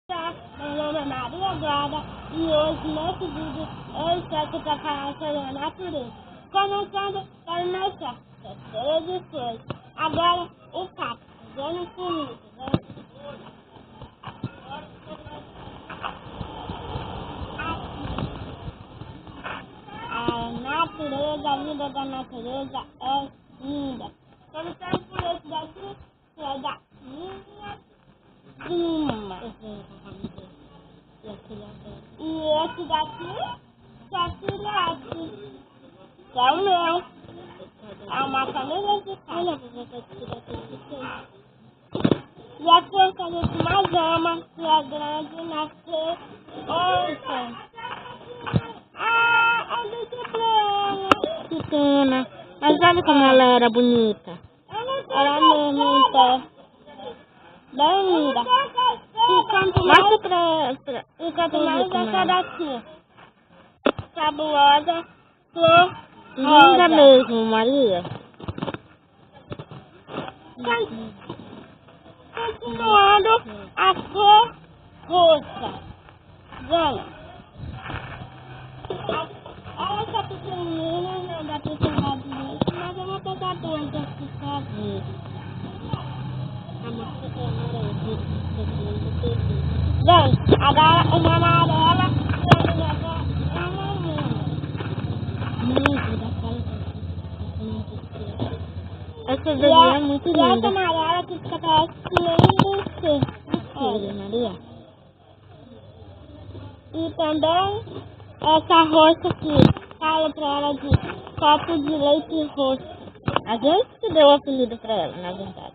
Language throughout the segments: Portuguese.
Meu nome é Maria Guarda e hoje, nesse vídeo, eu estou aqui para falar sobre a natureza. Começando pelo nosso terceira edição. Agora, o papo, vendo comigo, né? A natureza, a vida da natureza é linda. Começando por esse daqui, que é da minha prima. E esse daqui, que é filhote, que é o meu. É uma família de casa. E aqui é o que a gente mais ama, que é grande, nascer ontem. Ah, a gente pequena. Mas olha como ela era bonita. Era mesmo, então. Bem linda. E quanto mais essa daqui. Cabulosa, flor linda mesmo, Maria. Continuando a cor roxa. Vem. Essa pequenininha não dá pra pegar direito, mas eu vou pegar dentro aqui sozinho. Bem, agora uma amarela que eu levo uma essa daí é muito linda. E essa amarela que fica parece que Maria. E também essa roxa que fala pra ela de copo de leite roxo. A gente que deu o apelido pra ela, na verdade.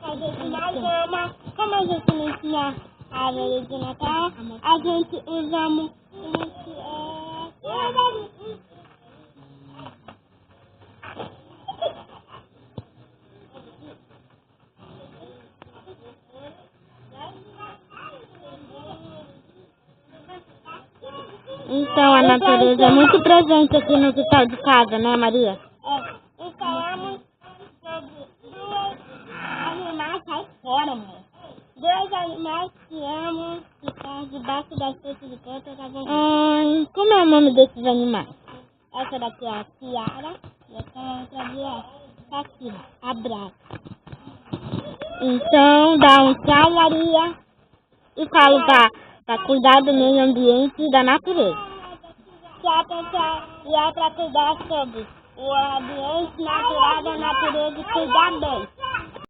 A gente mais ama, como a gente não tinha árvore de Natal, a gente usa Então a natureza é muito presente aqui no quintal de casa, né, Maria? E falamos sobre dois animais aí fora, mãe. Dois animais que amam ficar debaixo das folhas de planta da vovó. Como é o nome desses animais? Essa daqui é a Ciara e essa outra ali é Catina, abraço. Então dá um tchau, Maria, e falo para cuidar do meio ambiente e da natureza. Tchau, pessoal, e é para cuidar sobre o ambiente natural da natureza e cuidar bem.